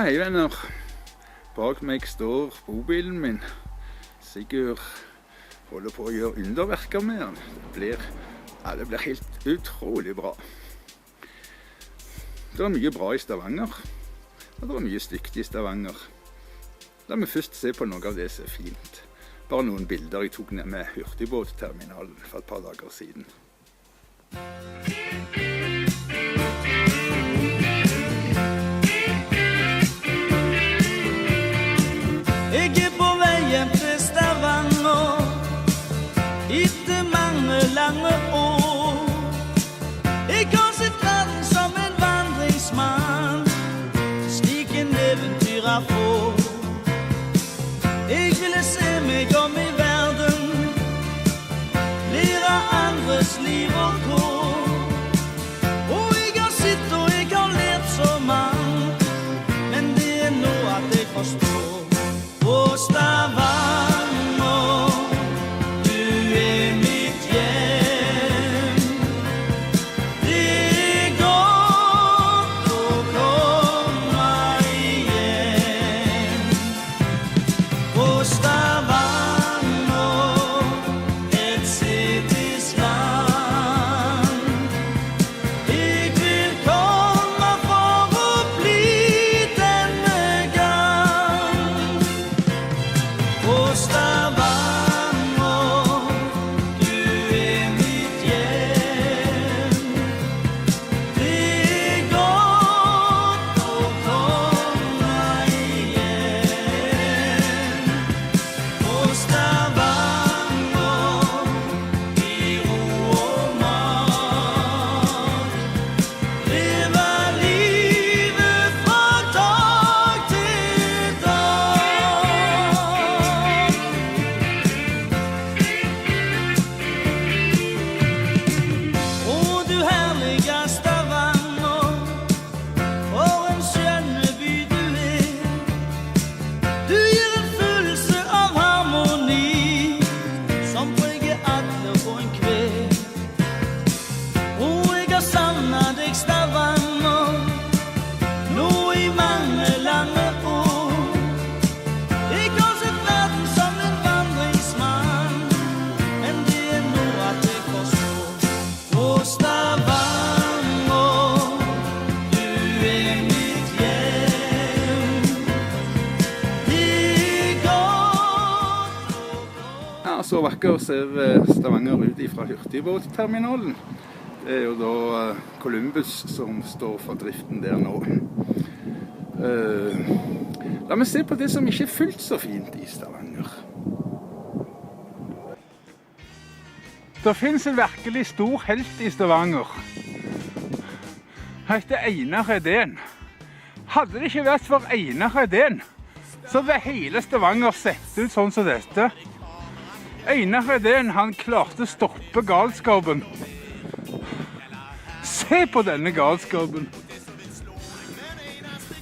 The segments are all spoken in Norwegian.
hei venner. Bak meg står bobilen min. Sigurd holder på å gjøre underverker med den. Det blir helt utrolig bra. Det er mye bra i Stavanger, og det er mye stygt i Stavanger. La meg først se på noe av det som er fint. Bare noen bilder jeg tok ned med hurtigbåtterminalen for et par dager siden. Jeg er på vei hjem til Stavanger etter mange lange år. Jeg har sett verden som en vandringsmann, slik en eventyrer får. Jeg ville se meg om i verden, lære andres liv og kår. Og jeg har sett og jeg har lært så mangt, men det er nå at jeg forstår. Og Stavanger, du er mitt hjem. Det er godt å komme igjen. Og Stavanger, et setes land. Jeg vil komme for å bli denne gang. Og Stavanger, du er mitt hjem. Det er godt å komme igjen. Og Stavanger, i ro og mat, leve livet fra dag til dag. Og du herlige Stavanger, for en skjønne by du er. Du gir en følelse av harmoni, som preger alle på en kveld. Og jeg har savnet deg Stavanger, nå i mange lange år. Jeg har sett verden som en vandringsmann, men det er nå at jeg forstår. Og Stavanger, du er mitt hjem. Det er godt å komme. Ja, så vakker ser Stavanger ut fra hurtigbåtterminalen. Det er jo da Columbus som står for driften der nå. La meg se på det som ikke er fullt så fint i Stavanger. Det finnes en virkelig stor helt i Stavanger. Han heter Einar Edén. Hadde det ikke vært for Einar Edén, så hadde hele Stavanger sett ut sånn som dette. Einar Edén, han klarte å stoppe galskapen. Se på denne galskapen.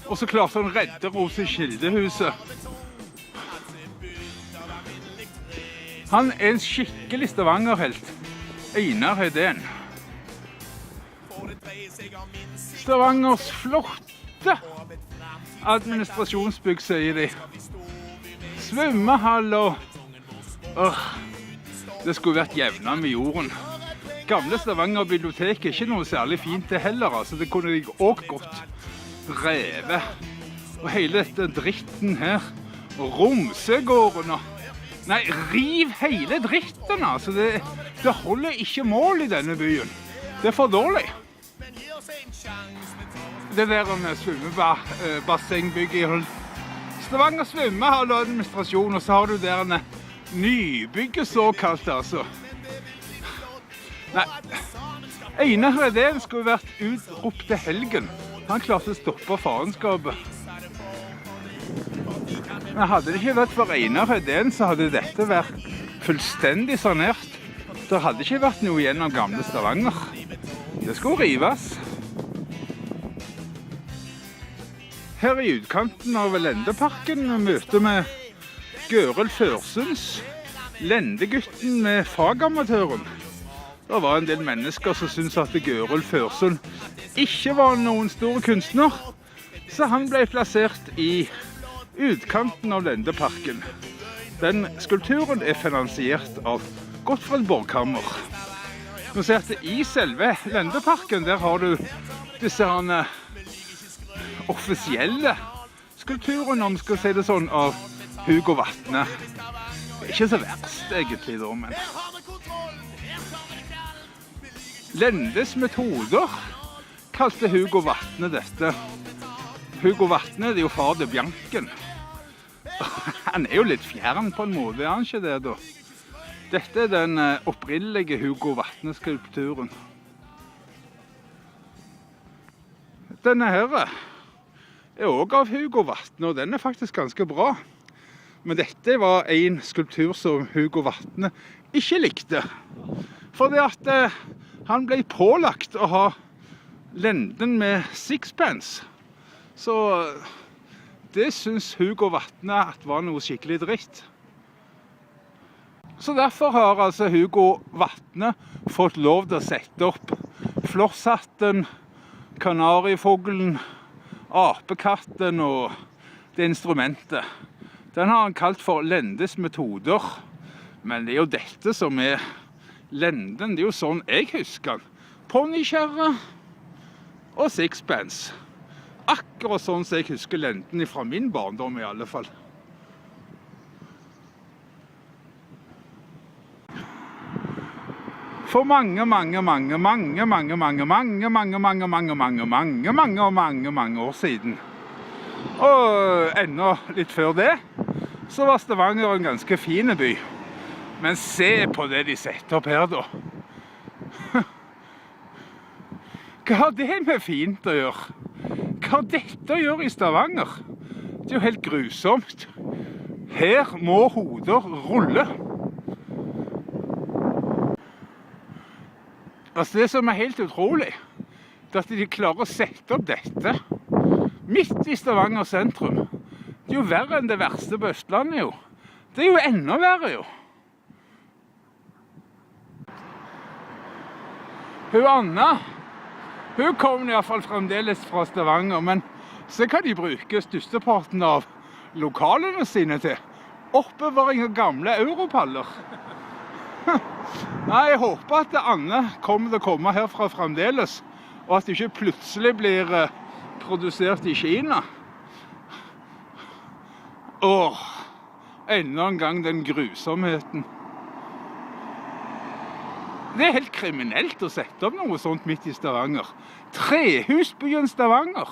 Og så klarte han å redde Rose Kildehuset. Han er en skikkelig Stavanger-helt. Einar Edén. Stavangers flotte administrasjonsbygg, sier de. Svømmehall og... det skulle vært jevnet med jorden. Gamle Stavanger bibliotek er ikke noe særlig fint det heller, altså. Det kunne jeg også godt reve. Og hele dette dritten her. Og Romsøgården og... Nei, riv hele dritten, altså. Det holder ikke mål i denne byen. Det er for dårlig. Det der med svømmebassengbygget. Stavanger svømmehall og administrasjon, og så har du der nybygget såkalt, altså. Nei, Einar Edén skulle vært utropt til helgen. Han klarte å stoppe farenskapet. Men hadde det ikke vært for Einar Edén, så hadde dette vært fullstendig sanert. Det hadde ikke vært noe igjen av gamle Stavanger. Det skulle rives. Her i utkanten av Lendeparken møter vi Gøril Førsunds, Lendegutten med fagamatøren. Det var en del mennesker som syntes at Gøril Førsund ikke var noen stor kunstner. Så han ble plassert i utkanten av Lendeparken. Den skulpturen er finansiert av Gottfred Borghammer. Nå ser jeg at i selve Lendeparken, der har du disse offisielle skulpturen, om vi skal si det sånn, av Hugo Vatne. Det er ikke så verst egentlig da, men Lendes metoder kalte Hugo Vatne dette. Hugo Vatne er jo far til Bianken. Han er jo litt fjern på en måte, er han ikke det da? Dette er den opprinnelige Hugo Vatne-skulpturen. Denne her er også av Hugo Vatne, og den er faktisk ganske bra. Men dette var en skulptur som Hugo Vatne ikke likte. Fordi at han ble pålagt å ha lenden med sixpence. Så det synes Hugo Vatne at var noe skikkelig dritt. Så derfor har altså Hugo Vatne fått lov til å sette opp flosshatten, kanarifoglen, apekatten og det instrumentet. Den har han kalt for Lendes metoder. Men det er jo dette som er lenden. Det er jo sånn jeg husker den. Ponykjerre og sixpence. Akkurat sånn som jeg husker lenden fra min barndom i alle fall. For mange år siden, og enda litt før det, så var Stavanger en ganske fin by. Men se på det de setter opp her da. Hva har det med fint å gjøre? Hva har dette å gjøre i Stavanger? Det er jo helt grusomt. Her må hoder rulle. Altså det som er helt utrolig, det er at de klarer å sette opp dette midt i Stavanger sentrum. Det er jo verre enn det verste på Østlandet jo. Det er jo enda verre jo. Hun Anna, hun kom i hvert fall fremdeles fra Stavanger, men så kan de bruke størsteparten av lokalene sine til oppbevaring av gamle europaller. Nei, jeg håper at Anne kommer til å komme herfra fremdeles, og at det ikke plutselig blir produsert i Kina. Enda en gang den grusomheten. Det er helt kriminelt å sette opp noe sånt midt i Stavanger. Trehusbyen Stavanger.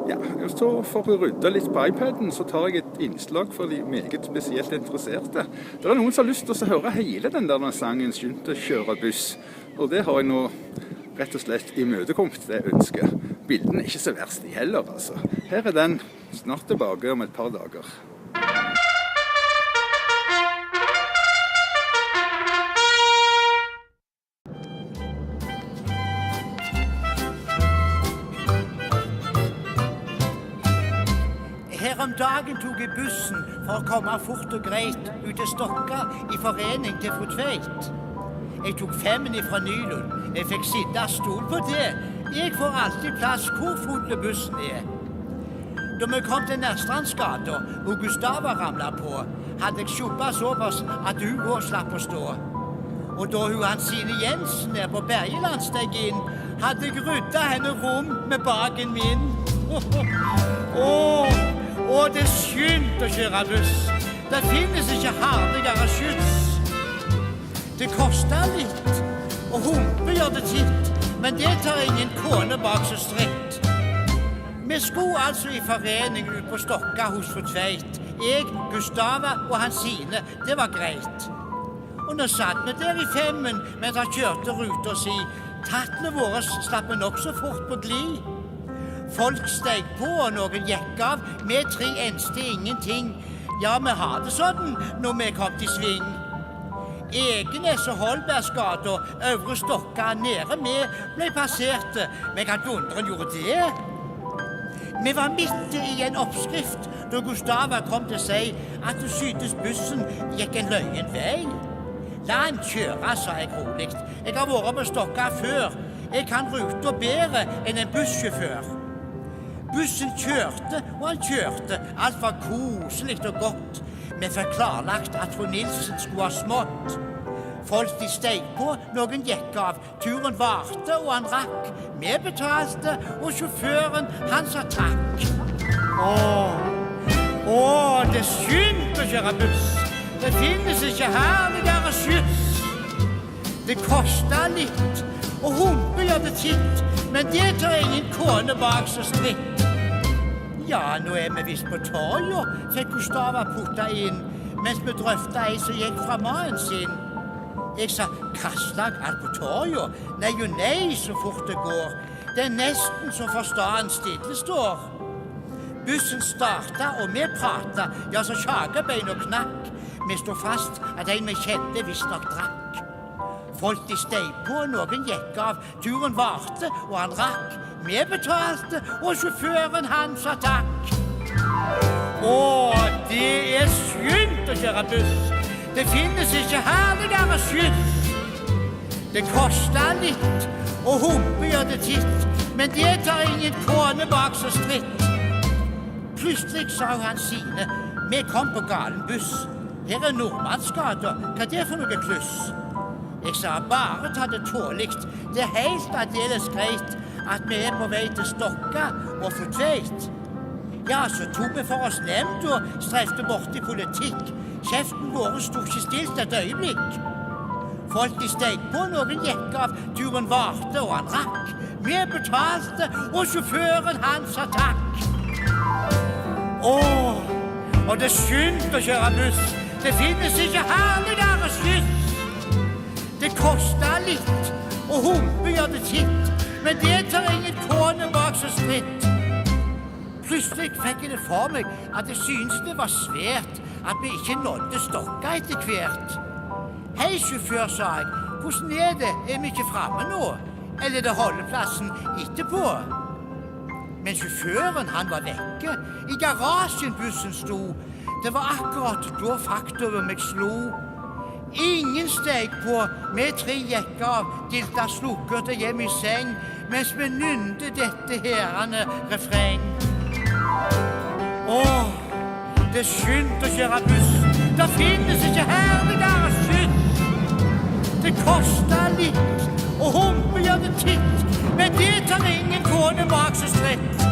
Ja, så for å rydde litt på iPaden, så tar jeg et innslag for de meget spesielt interesserte. Det er noen som har lyst til å høre hele den der sangen «Skyndt å kjøre buss». Og det har jeg nå rett og slett imøtekommet det ønsket. Bildene er ikke så verst de heller, altså. Her er den snart tilbake om et par dager. Her om dagen tok jeg bussen for å komme fort og greit ut til Stokka i forening til Fru Tveit. Jeg tok 5 fra Nylund. Jeg fikk sitte stol på det. Jeg får alltid plass hvor fulle bussen er. Da vi kom til Nærstrandsgata og Gustava ramlet på, hadde jeg kjoppet såpass at hun også slapp å stå. Og da hun Hansine Jensen der på Bergeland steg inn, hadde jeg ryddet henne rom med bagen min. Det er skyndt å kjøre buss. Det finnes ikke herligere skyts. Det koster litt, og humpe gjør det titt, men det tar ingen kone bak så stritt. Vi skulle altså i forening ut på Stokka hos Fru Tveit. Jeg, Gustava og Hansine, det var greit. Og nå satt vi der i 5 mens han kjørte ruta si. Tattlene våre slapp nok så fort på glid. Folk steg på, og noen gikk av. Vi 3 enste ingenting. Ja, vi har det sånn når vi kom til sving. Egenes og Holbergsgata, Øvre Stokka, nede med ble passerte. Men hva dunderen gjorde det? Vi var midt i en oppskrift da Gustava kom til å si at du syntes bussen gikk en løyen vei. La han kjøre, sa jeg roligt. Jeg har vært på Stokka før. Jeg kan ruta bedre enn en bussjåfør. Bussen kjørte, og han kjørte. Alt var koselig og godt. Vi fikk klarlagt at fru Nilsen skulle ha smått. Folk de steg på, noen gikk av. Turen varte, og han rakk. Vi betalte, og sjåføren han sa takk. Det er synd å kjøre buss. Det finnes ikke herligere skyss. Det koster litt, og humpe gjør det titt, men det tar ingen kone bak så stritt. Ja, nå er vi visst på torget, fikk Gustava putta inn, mens vi drøftet ei som gikk fra mannen sin. Jeg sa, kasslag alt på torget? Nei, jo nei, så fort det går. Det er nesten så forstaden stille står. Bussen startet, og vi pratet, ja, så kjakebein og knakk. Vi stod fast at en vi kjente visst nok drakk. Folk de steg på, noen gikk av. Turen varte, og han rakk. Vi betalte, og sjåføren han sa takk. Det er synd å kjøre buss. Det finnes ikke herligere skyss. Det koster litt, og humpe gjør det titt, men det tar ingen kone bak så stritt. Plutselig sa han sine, vi kom på galen buss. Her er Nordmannsgata, hva er det for noe kluss? Jeg sa, bare ta det tåligt. Det er helt aldeles greit at vi er på vei til Stokka og for Tveit. Ja, så tok vi for oss nevnt og strefte bort i politikk. Kjeften våre stod ikke stilt et øyeblikk. Folk de steg på, noen gikk av. Turen varte, og han rakk. Vi betalte, og sjåføren han sa takk. Og det er synd å kjøre buss. Det finnes ikke herligere skyss. Det koster litt, og humpe gjør det titt, men det tar ingen kone bak så stritt. Plutselig fikk jeg det for meg at jeg synes det var svært at vi ikke nådde Stokka etter hvert. Hei, sjåfør, sa jeg. Hvordan er det? Er vi ikke fremme nå? Eller er det holdeplassen etterpå? Men sjåføren, han var vekke. I garasjen bussen sto. Det var akkurat da faktoren meg slo. Ingen steg på, vi tre gikk av, dilta slukker til hjem i seng, mens vi nynte dette herrende refreng. Det er synd å kjøre buss. Det finnes ikke herligere skyss. Det koster litt, og humpe gjør det titt, men det tar ingen kone bak så stritt.